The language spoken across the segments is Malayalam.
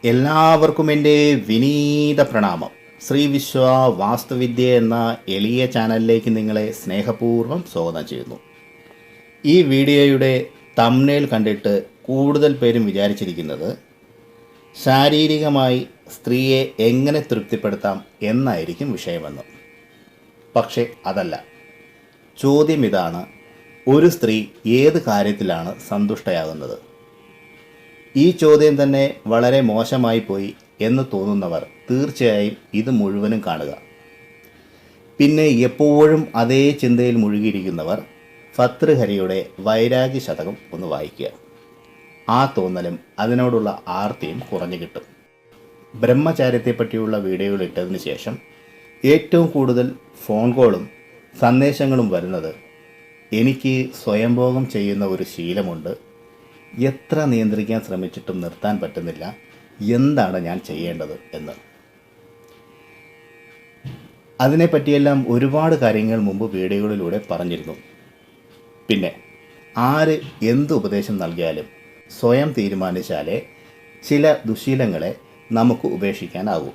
എല്ലാവർക്കും എൻ്റെ വിനീത പ്രണാമം. ശ്രീ വിശ്വ വാസ്തുവിദ്യ എന്ന എളിയ ചാനലിലേക്ക് നിങ്ങളെ സ്നേഹപൂർവ്വം സ്വാഗതം ചെയ്യുന്നു. ഈ വീഡിയോയുടെ തംബ്നെയിൽ കണ്ടിട്ട് കൂടുതൽ പേരും വിചാരിച്ചിരിക്കുന്നത് ശാരീരികമായി സ്ത്രീയെ എങ്ങനെ തൃപ്തിപ്പെടുത്താം എന്നായിരിക്കും വിഷയമെന്ന്. പക്ഷേ അതല്ല. ചോദ്യം ഇതാണ്: ഒരു സ്ത്രീ ഏത് കാര്യത്തിലാണ് സന്തുഷ്ടയാകുന്നത്? ഈ ചോദ്യം തന്നെ വളരെ മോശമായി പോയി എന്ന് തോന്നുന്നവർ തീർച്ചയായും ഇത് മുഴുവനും കാണുക. പിന്നെ എപ്പോഴും അതേ ചിന്തയിൽ മുഴുകിയിരിക്കുന്നവർ ഭർതൃഹരിയുടെ വൈരാഗ്യ ശതകം ഒന്ന് വായിക്കുക. ആ തോന്നലും അതിനോടുള്ള ആർത്തിയും കുറഞ്ഞു കിട്ടും. ബ്രഹ്മചാര്യത്തെപ്പറ്റിയുള്ള വീഡിയോകൾ ഇട്ടതിന് ശേഷം ഏറ്റവും കൂടുതൽ ഫോൺ കോളും സന്ദേശങ്ങളും വരുന്നത് എനിക്ക് സ്വയംഭോഗം ചെയ്യുന്ന ഒരു ശീലമുണ്ട്, എത്ര നിയന്ത്രിക്കാൻ ശ്രമിച്ചിട്ടും നിർത്താൻ പറ്റുന്നില്ല, എന്താണ് ഞാൻ ചെയ്യേണ്ടത് എന്ന്. അതിനെപ്പറ്റിയെല്ലാം ഒരുപാട് കാര്യങ്ങൾ മുമ്പ് വീഡിയോകളിലൂടെ പറഞ്ഞിരുന്നു. പിന്നെ ആര് എന്ത് ഉപദേശം നൽകിയാലും സ്വയം തീരുമാനിച്ചാലേ ചില ദുശീലങ്ങളെ നമുക്ക് ഉപേക്ഷിക്കാനാവൂ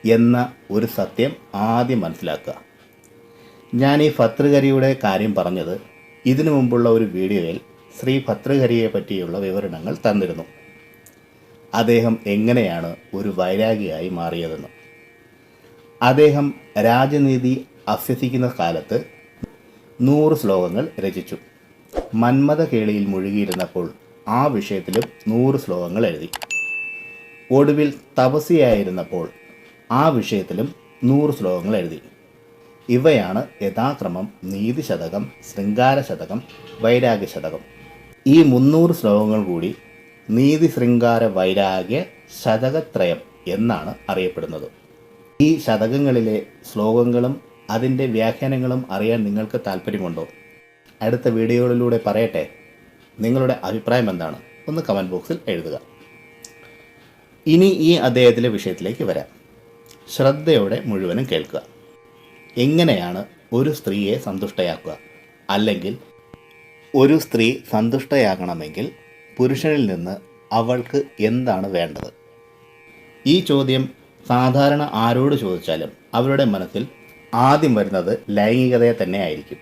എന്ന ഒരു സത്യം ആദ്യം മനസ്സിലാക്കുക. ഞാൻ ഈ ഭർതൃഹരിയുടെ കാര്യം പറഞ്ഞത് ഇതിനു മുമ്പുള്ള ഒരു വീഡിയോയിൽ ശ്രീ ഭർതൃഹരിയെ പറ്റിയുള്ള വിവരണങ്ങൾ തന്നിരുന്നു. അദ്ദേഹം എങ്ങനെയാണ് ഒരു വൈരാഗിയായി മാറിയതെന്ന്. അദ്ദേഹം രാജനീതി അഭ്യസിക്കുന്ന കാലത്ത് 100 ശ്ലോകങ്ങൾ രചിച്ചു. മന്മഥ കേളിയിൽ മുഴുകിയിരുന്നപ്പോൾ ആ വിഷയത്തിലും 100 ശ്ലോകങ്ങൾ എഴുതി. ഒടുവിൽ തപസ്യയായിരുന്നപ്പോൾ ആ വിഷയത്തിലും 100 ശ്ലോകങ്ങൾ എഴുതി. ഇവയാണ് യഥാക്രമം നീതിശതകം, ശൃംഗാരശതകം, വൈരാഗ്യശതകം. ഈ 300 ശ്ലോകങ്ങൾ കൂടി നീതി, ശൃംഗാര, വൈരാഗ്യ ശതകത്രയം എന്നാണ് അറിയപ്പെടുന്നത്. ഈ ശതകങ്ങളിലെ ശ്ലോകങ്ങളും അതിൻ്റെ വ്യാഖ്യാനങ്ങളും അറിയാൻ നിങ്ങൾക്ക് താല്പര്യമുണ്ടോ? അടുത്ത വീഡിയോകളിലൂടെ പറയട്ടെ. നിങ്ങളുടെ അഭിപ്രായം എന്താണ്? ഒന്ന് കമൻറ്റ് ബോക്സിൽ എഴുതുക. ഇനി ഈ അദ്ദേഹത്തിലെ വിഷയത്തിലേക്ക് വരാം. ശ്രദ്ധയോടെ മുഴുവനും കേൾക്കുക. എങ്ങനെയാണ് ഒരു സ്ത്രീയെ സന്തുഷ്ടയാക്കുക? അല്ലെങ്കിൽ ഒരു സ്ത്രീ സന്തുഷ്ടയാകണമെങ്കിൽ പുരുഷനിൽ നിന്ന് അവൾക്ക് എന്താണ് വേണ്ടത്? ഈ ചോദ്യം സാധാരണ ആരോട് ചോദിച്ചാലും അവരുടെ മനസ്സിൽ ആദ്യം വരുന്നത് ലൈംഗികതയെ തന്നെ ആയിരിക്കും.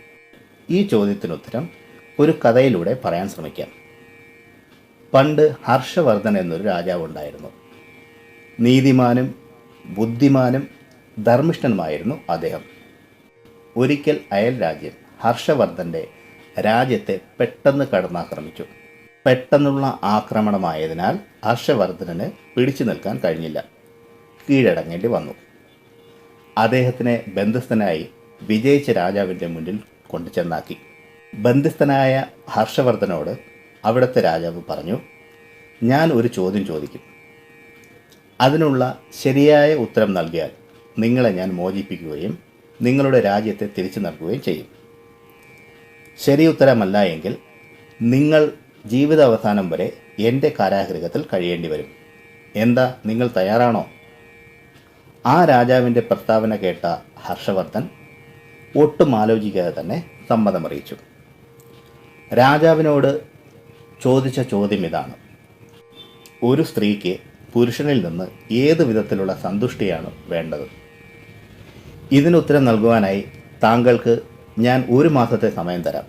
ഈ ചോദ്യത്തിനുത്തരം ഒരു കഥയിലൂടെ പറയാൻ ശ്രമിക്കാം. പണ്ട് ഹർഷവർദ്ധൻ എന്നൊരു രാജാവുണ്ടായിരുന്നു. നീതിമാനും ബുദ്ധിമാനും ധർമ്മിഷ്ഠനുമായിരുന്നു അദ്ദേഹം. ഒരിക്കൽ അയൽ രാജ്യം ഹർഷവർദ്ധൻ്റെ രാജ്യത്തെ പെട്ടെന്ന് കടന്നാക്രമിച്ചു. പെട്ടെന്നുള്ള ആക്രമണമായതിനാൽ ഹർഷവർദ്ധനന് പിടിച്ചു നിൽക്കാൻ കഴിഞ്ഞില്ല, കീഴടങ്ങേണ്ടി വന്നു. അദ്ദേഹത്തിനെ ബന്ധസ്ഥനായി വിജയിച്ച രാജാവിൻ്റെ മുന്നിൽ കൊണ്ടു ചെന്നാക്കി. ബന്ധസ്ഥനായ ഹർഷവർദ്ധനോട് അവിടുത്തെ രാജാവ് പറഞ്ഞു, ഞാൻ ഒരു ചോദ്യം ചോദിക്കും. അതിനുള്ള ശരിയായ ഉത്തരം നൽകിയാൽ നിങ്ങളെ ഞാൻ മോചിപ്പിക്കുകയും നിങ്ങളുടെ രാജ്യത്തെ തിരിച്ചു നൽകുകയും ചെയ്യും. ശരി ഉത്തരമല്ല എങ്കിൽ നിങ്ങൾ ജീവിതാവസാനം വരെ എൻ്റെ കാരാഗൃഹത്തിൽ കഴിയേണ്ടി വരും. എന്താ, നിങ്ങൾ തയ്യാറാണോ? ആ രാജാവിൻ്റെ പ്രസ്താവന കേട്ട ഹർഷവർദ്ധൻ ഒട്ടും ആലോചിക്കാതെ തന്നെ സമ്മതമറിയിച്ചു. രാജാവിനോട് ചോദിച്ച ചോദ്യം ഇതാണ്: ഒരു സ്ത്രീക്ക് പുരുഷനിൽ നിന്ന് ഏത് വിധത്തിലുള്ള സന്തുഷ്ടിയാണ് വേണ്ടത്? ഇതിനുത്തരം നൽകുവാനായി താങ്കൾക്ക് ഞാൻ 1 മാസത്തെ സമയം തരാം.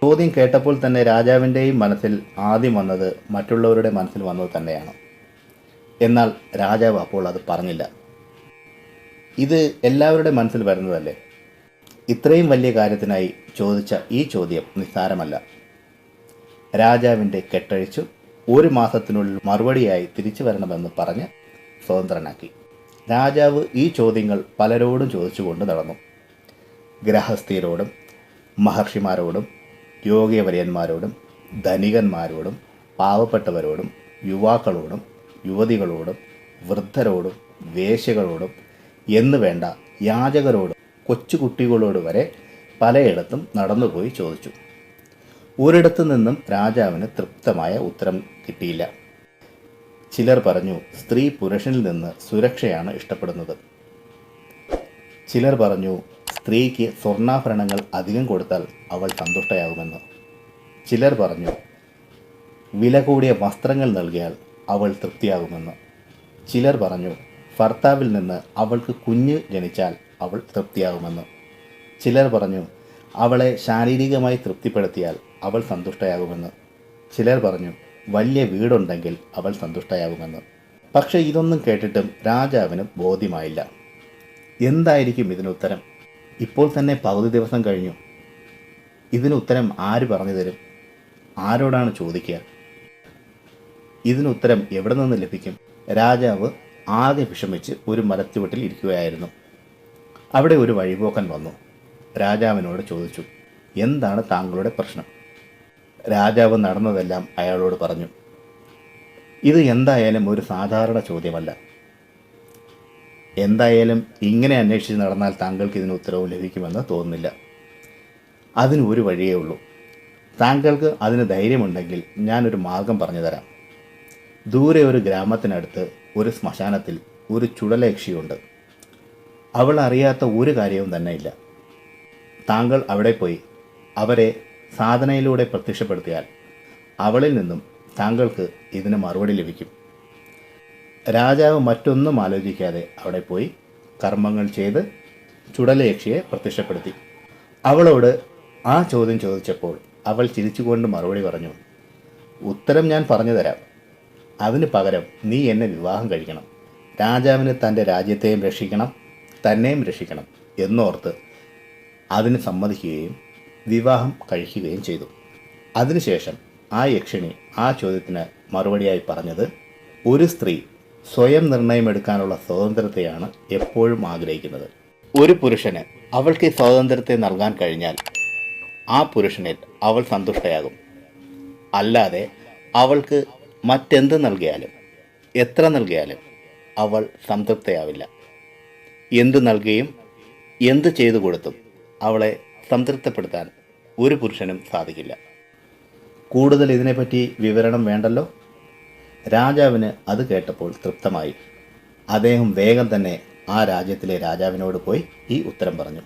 ചോദ്യം കേട്ടപ്പോൾ തന്നെ രാജാവിൻ്റെയും മനസ്സിൽ ആദ്യം വന്നത് മറ്റുള്ളവരുടെ മനസ്സിൽ വന്നത് തന്നെയാണ്. എന്നാൽ രാജാവ് അപ്പോൾ അത് പറഞ്ഞില്ല. ഇത് എല്ലാവരുടെ മനസ്സിൽ വരുന്നതല്ലേ? ഇത്രയും വലിയ കാര്യത്തിനായി ചോദിച്ച ഈ ചോദ്യം നിസ്സാരമല്ല. രാജാവിൻ്റെ കെട്ടഴിച്ചു 1 മാസത്തിനുള്ളിൽ മറുപടിയായി തിരിച്ചു വരണമെന്ന് പറഞ്ഞ് സ്വതന്ത്രനാക്കി. രാജാവ് ഈ ചോദ്യങ്ങൾ പലരോടും ചോദിച്ചുകൊണ്ട് നടന്നു. ഗ്രഹസ്ഥരോടും മഹർഷിമാരോടും യോഗീവര്യന്മാരോടും ധനികന്മാരോടും പാവപ്പെട്ടവരോടും യുവാക്കളോടും യുവതികളോടും വൃദ്ധരോടും വേശ്യകളോടും എന്നു വേണ്ട യാചകരോടും കൊച്ചുകുട്ടികളോട് വരെ പലയിടത്തും നടന്നുപോയി ചോദിച്ചു. ഒരിടത്തു നിന്നും രാജാവിന് തൃപ്തമായ ഉത്തരം കിട്ടിയില്ല. ചിലർ പറഞ്ഞു, സ്ത്രീ പുരുഷനിൽ നിന്ന് സുരക്ഷയാണ് ഇഷ്ടപ്പെടുന്നത്. ചിലർ പറഞ്ഞു, സ്ത്രീക്ക് സ്വർണ്ണാഭരണങ്ങൾ അധികം കൊടുത്താൽ അവൾ സന്തുഷ്ടയാകുമെന്ന്. ചിലർ പറഞ്ഞു, വില കൂടിയ വസ്ത്രങ്ങൾ നൽകിയാൽ അവൾ തൃപ്തിയാകുമെന്ന്. ചിലർ പറഞ്ഞു ഭർത്താവിൽ നിന്ന് അവൾക്ക് കുഞ്ഞ് ജനിച്ചാൽ അവൾ തൃപ്തിയാകുമെന്ന്. ചിലർ പറഞ്ഞു അവളെ ശാരീരികമായി തൃപ്തിപ്പെടുത്തിയാൽ അവൾ സന്തുഷ്ടയാകുമെന്ന്. ചിലർ പറഞ്ഞു വലിയ വീടുണ്ടെങ്കിൽ അവൾ സന്തുഷ്ടയാകുമെന്ന്. പക്ഷേ ഇതൊന്നും കേട്ടിട്ടും രാജാവിന് ബോധ്യമായില്ല. എന്തായിരിക്കും ഇതിനുത്തരം? ഇപ്പോൾ തന്നെ പകുതി ദിവസം കഴിഞ്ഞു. ഇതിനുത്തരം ആര് പറഞ്ഞു തരും? ആരോടാണ് ചോദിക്കുക? ഇതിനുത്തരം എവിടെ നിന്ന് ലഭിക്കും? രാജാവ് ആകെ വിഷമിച്ച് ഒരു മരച്ചുവട്ടിൽ ഇരിക്കുകയായിരുന്നു. അവിടെ ഒരു വഴിപോക്കൻ വന്നു. രാജാവിനോട് ചോദിച്ചു, എന്താണ് താങ്കളുടെ പ്രശ്നം? രാജാവ് നടന്നതെല്ലാം അയാളോട് പറഞ്ഞു. ഇത് എന്തായാലും ഒരു സാധാരണ ചോദ്യമല്ല. എന്തായാലും ഇങ്ങനെ അന്വേഷിച്ച് നടന്നാൽ താങ്കൾക്ക് ഇതിന് ഉത്തരവും ലഭിക്കുമെന്ന് തോന്നുന്നില്ല. അതിന് ഒരു വഴിയേ ഉള്ളൂ. താങ്കൾക്ക് അതിന് ധൈര്യമുണ്ടെങ്കിൽ ഞാനൊരു മാർഗം പറഞ്ഞു തരാം. ദൂരെ ഒരു ഗ്രാമത്തിനടുത്ത് ഒരു ശ്മശാനത്തിൽ ഒരു ചുടലയക്ഷിയുണ്ട്. അവൾ അറിയാത്ത ഒരു കാര്യവും തന്നെ ഇല്ല. താങ്കൾ അവിടെ പോയി അവരെ സാധനയിലൂടെ പ്രത്യക്ഷപ്പെടുത്തിയാൽ അവളിൽ നിന്നും താങ്കൾക്ക് ഇതിന് മറുപടി ലഭിക്കും. രാജാവ് മറ്റൊന്നും ആലോചിക്കാതെ അവിടെ പോയി കർമ്മങ്ങൾ ചെയ്ത് ചുടലയക്ഷിയെ പ്രത്യക്ഷപ്പെടുത്തി. അവളോട് ആ ചോദ്യം ചോദിച്ചപ്പോൾ അവൾ ചിരിച്ചുകൊണ്ട് മറുപടി പറഞ്ഞു, ഉത്തരം ഞാൻ പറഞ്ഞു തരാം. അതിന് പകരം നീ എന്നെ വിവാഹം കഴിക്കണം. രാജാവിന് തൻ്റെ രാജ്യത്തെയും രക്ഷിക്കണം, തന്നെയും രക്ഷിക്കണം എന്നോർത്ത് അതിന് സമ്മതിക്കുകയും വിവാഹം കഴിക്കുകയും ചെയ്തു. അതിനുശേഷം ആ യക്ഷിണി ആ ചോദ്യത്തിന് മറുപടിയായി പറഞ്ഞത്, ഒരു സ്ത്രീ സ്വയം നിർണയമെടുക്കാനുള്ള സ്വാതന്ത്ര്യത്തെയാണ് എപ്പോഴും ആഗ്രഹിക്കുന്നത്. ഒരു പുരുഷന് അവൾക്ക് സ്വാതന്ത്ര്യത്തെ നൽകാൻ കഴിഞ്ഞാൽ ആ പുരുഷനിൽ അവൾ സന്തുഷ്ടയാകും. അല്ലാതെ അവൾക്ക് മറ്റെന്ത് നൽകിയാലും എത്ര നൽകിയാലും അവൾ സംതൃപ്തയാവില്ല. എന്ത് നൽകുകയും എന്ത് ചെയ്തു കൊടുത്തും അവളെ സംതൃപ്തപ്പെടുത്താൻ ഒരു പുരുഷനും സാധിക്കില്ല. കൂടുതൽ ഇതിനെപ്പറ്റി വിവരണം വേണ്ടല്ലോ. രാജാവിന് അത് കേട്ടപ്പോൾ തൃപ്തമായി. അദ്ദേഹം വേഗം തന്നെ ആ രാജ്യത്തിലെ രാജാവിനോട് പോയി ഈ ഉത്തരം പറഞ്ഞു.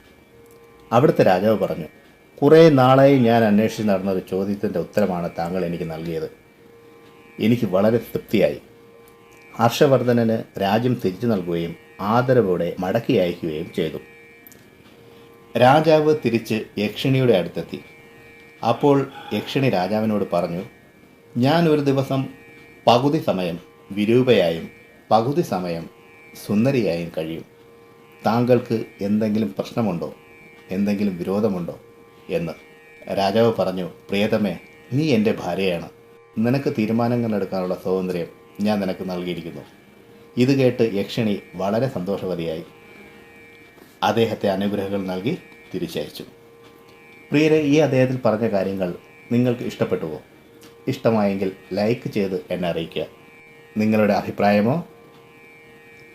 അവിടുത്തെ രാജാവ് പറഞ്ഞു, കുറേ നാളായി ഞാൻ അന്വേഷിച്ച് നടന്നൊരു ചോദ്യത്തിൻ്റെ ഉത്തരമാണ് താങ്കൾ എനിക്ക് നൽകിയത്. എനിക്ക് വളരെ തൃപ്തിയായി. ഹർഷവർദ്ധനന് രാജ്യം തിരിച്ചു നൽകുകയും ആദരവോടെ മടക്കി അയക്കുകയും ചെയ്തു. രാജാവ് തിരിച്ച് യക്ഷിണിയുടെ അടുത്തെത്തി. അപ്പോൾ യക്ഷിണി രാജാവിനോട് പറഞ്ഞു, ഞാൻ ഒരു ദിവസം പകുതി സമയം വിരൂപയായും പകുതി സമയം സുന്ദരിയായും കഴിയും. താങ്കൾക്ക് എന്തെങ്കിലും പ്രശ്നമുണ്ടോ, എന്തെങ്കിലും വിരോധമുണ്ടോ എന്ന്. രാജാവ് പറഞ്ഞു, പ്രിയതമേ, നീ എൻ്റെ ഭാര്യയാണ്. നിനക്ക് തീരുമാനങ്ങൾ എടുക്കാനുള്ള സ്വാതന്ത്ര്യം ഞാൻ നിനക്ക് നൽകിയിരിക്കുന്നു. ഇത് കേട്ട് യക്ഷിണി വളരെ സന്തോഷവതിയായി അദ്ദേഹത്തെ അനുഗ്രഹങ്ങൾ നൽകി തിരിച്ചയച്ചു. പ്രിയരെ, ഈ അദ്ദേഹത്തിൽ പറഞ്ഞ കാര്യങ്ങൾ നിങ്ങൾക്ക് ഇഷ്ടപ്പെട്ടുവോ? ഇഷ്ടമായെങ്കിൽ ലൈക്ക് ചെയ്ത് എന്നെ അറിയിക്കുക. നിങ്ങളുടെ അഭിപ്രായമോ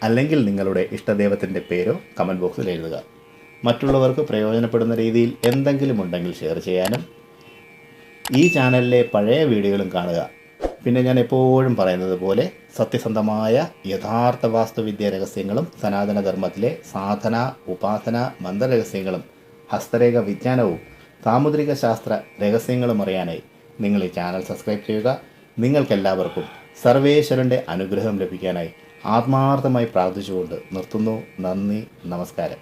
അല്ലെങ്കിൽ നിങ്ങളുടെ ഇഷ്ടദൈവത്തിൻ്റെ പേരോ കമൻറ്റ് ബോക്സിൽ എഴുതുക. മറ്റുള്ളവർക്ക് പ്രയോജനപ്പെടുന്ന രീതിയിൽ എന്തെങ്കിലും ഉണ്ടെങ്കിൽ ഷെയർ ചെയ്യാനും ഈ ചാനലിലെ പഴയ വീഡിയോകളും കാണുക. പിന്നെ ഞാൻ എപ്പോഴും പറയുന്നത് പോലെ സത്യസന്ധമായ യഥാർത്ഥ വാസ്തുവിദ്യ രഹസ്യങ്ങളും സനാതനധർമ്മത്തിലെ സാധന, ഉപാസന, മന്ത്രരഹസ്യങ്ങളും ഹസ്തരേഖ വിജ്ഞാനവും സാമുദ്രിക ശാസ്ത്ര രഹസ്യങ്ങളും അറിയാനായി നിങ്ങൾ ഈ ചാനൽ സബ്സ്ക്രൈബ് ചെയ്യുക. നിങ്ങൾക്കെല്ലാവർക്കും സർവേശ്വരൻ്റെ അനുഗ്രഹം ലഭിക്കാനായി ആത്മാർത്ഥമായി പ്രാർത്ഥിച്ചുകൊണ്ട് നിർത്തുന്നു. നന്ദി, നമസ്കാരം.